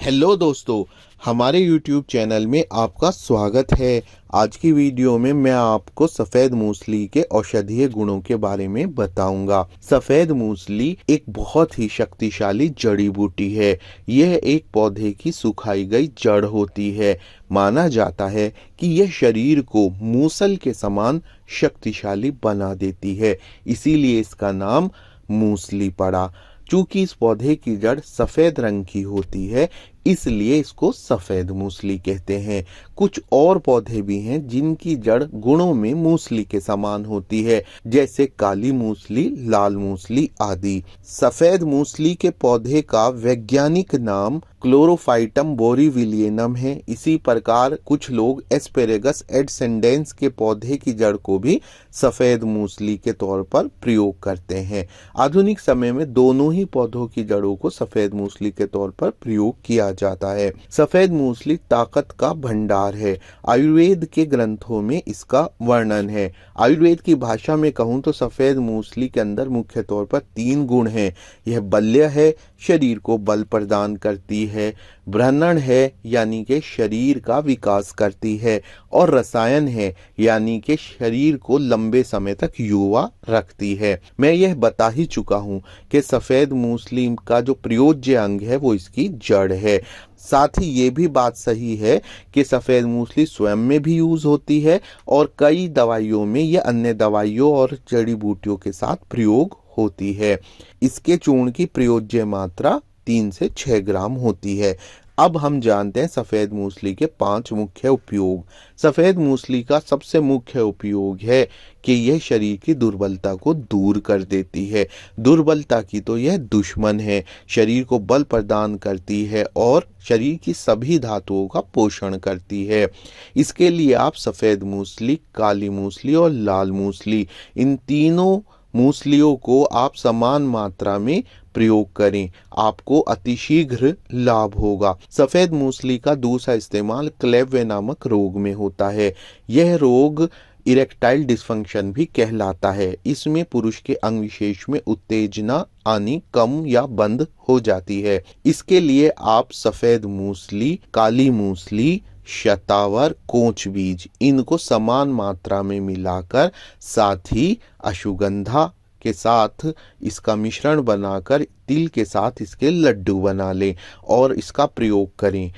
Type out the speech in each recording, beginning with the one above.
Hello दोस्तों, हमारे YouTube channel में आपका स्वागत है। आज की वीडियो में मैं आपको सफ़ेद मूसली के औषधीय गुणों के बारे में बताऊंगा। सफ़ेद मूसली एक बहुत ही शक्तिशाली जड़ी बूटी है। यह एक पौधे की सुखाई गई जड़ होती है। माना जाता है कि यह शरीर को मूसल के समान शक्तिशाली बना देती है, इसीलिए इसका नाम मूसली पड़ा। चूंकि इस पौधे की जड़ सफ़ेद रंग की होती है, इसलिए इसको सफ़ेद मूसली कहते हैं। कुछ और पौधे भी हैं जिनकी जड़ गुणों में मूसली के समान होती है, जैसे काली मूसली, लाल मूसली आदि। सफ़ेद मूसली के पौधे का वैज्ञानिक नाम क्लोरोफाइटम बोरीविलियनम है। इसी प्रकार कुछ लोग एस्पेरेगस एडसेंडेंस के पौधे की जड़ को भी सफ़ेद मूसली के तौर पर प्रयोग करते हैं। आधुनिक समय में दोनों ही पौधों की जड़ों को सफ़ेद मूसली के तौर पर प्रयोग किया जाता है। सफ़ेद मूसली ताकत का भंडार है। आयुर्वेद के ग्रंथों में इसका वर्णन है। आयुर्वेद की भाषा में कहूँ तो सफ़ेद मूसली के अंदर मुख्य तौर पर 3 गुण हैं। यह बल्य है, शरीर को बल प्रदान करती है, ब्रहणन है यानी कि शरीर का विकास करती है, और रसायन है यानी कि शरीर को लंबे समय तक युवा रखती है। मैं यह बता ही चुका हूँ कि सफ़ेद मूसली का जो प्रयोज्य अंग है वो इसकी जड़ है। साथ ही ये भी बात सही है कि सफ़ेद मूसली स्वयं में भी यूज़ होती है और कई दवाइयों में या अन्य दवाइयों और जड़ी बूटियों के साथ प्रयोग होती है। इसके चूर्ण की प्रयोज्य मात्रा 3 से 6 ग्राम होती है। अब हम जानते हैं सफ़ेद मूसली के 5 मुख्य उपयोग। सफ़ेद मूसली का सबसे मुख्य उपयोग है कि यह शरीर की दुर्बलता को दूर कर देती है। दुर्बलता की तो यह दुश्मन है। शरीर को बल प्रदान करती है और शरीर की सभी धातुओं का पोषण करती है। इसके लिए आप सफ़ेद मूसली, काली मूसली और लाल मूसली, इन तीनों मूसलियों को आप समान मात्रा में प्रयोग करें, आपको अतिशीघ्र लाभ होगा। सफ़ेद मूसली का दूसरा इस्तेमाल क्लेवे नामक रोग में होता है। यह रोग इरेक्टाइल डिस्फंक्शन भी कहलाता है। इसमें पुरुष के अंग विशेष में उत्तेजना आनी कम या बंद हो जाती है। इसके लिए आप सफ़ेद मूसली, काली मूसली, शतावर, कोंच बीज, इनको समान मात्रा में मिलाकर साथ ही अश्वगंधा के साथ इसका मिश्रण बनाकर तिल के साथ इसके लड्डू बना लें और इसका प्रयोग करें।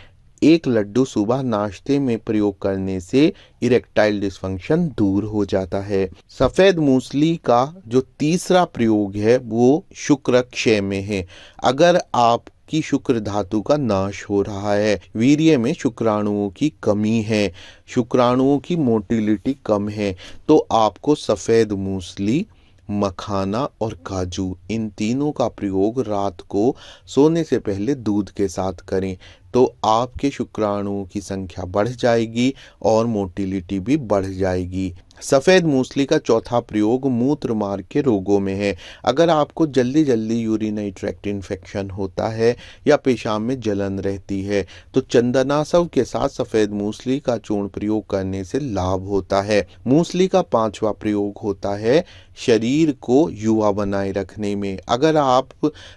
1 लड्डू सुबह नाश्ते में प्रयोग करने से इरेक्टाइल डिस्फंक्शन दूर हो जाता है। सफ़ेद मूसली का जो तीसरा प्रयोग है वो शुक्र क्षय में है। अगर आप की शुक्र धातु का नाश हो रहा है, वीर्य में शुक्राणुओं की कमी है, शुक्राणुओं की मोटिलिटी कम है, तो आपको सफ़ेद मूसली, मखाना और काजू, इन तीनों का प्रयोग रात को सोने से पहले दूध के साथ करें, तो आपके शुक्राणुओं की संख्या बढ़ जाएगी और मोटिलिटी भी बढ़ जाएगी। सफ़ेद मूसली का चौथा प्रयोग मूत्र मार्ग के रोगों में है। अगर आपको जल्दी जल्दी यूरिनरी ट्रैक्ट इन्फेक्शन होता है या पेशाब में जलन रहती है, तो चंदनासव के साथ सफ़ेद मूसली का चूर्ण प्रयोग करने से लाभ होता है। मूसली का 5वां प्रयोग होता है शरीर को युवा बनाए रखने में। अगर आप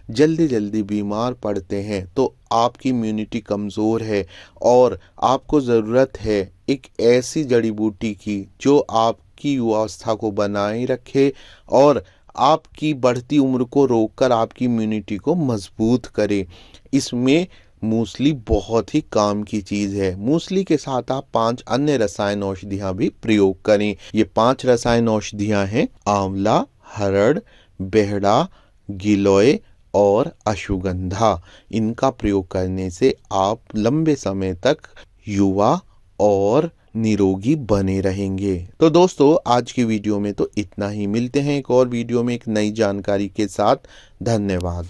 जल्दी जल्दी बीमार पड़ते हैं तो आपकी इम्यूनिटी कमज़ोर है और आपको ज़रूरत है एक ऐसी जड़ी बूटी की जो आपकी युवावस्था को बनाए रखे और आपकी बढ़ती उम्र को रोककर आपकी इम्यूनिटी को मजबूत करे। इसमें मूसली बहुत ही काम की चीज़ है। मूसली के साथ आप 5 अन्य रसायन औषधियाँ भी प्रयोग करें। ये 5 रसायन औषधियाँ हैं आंवला, हरड़, बेहड़ा, गिलोय और अश्वगंधा। इनका प्रयोग करने से आप लंबे समय तक युवा और निरोगी बने रहेंगे। तो दोस्तों, आज की वीडियो में तो इतना ही। मिलते हैं एक और वीडियो में एक नई जानकारी के साथ। धन्यवाद।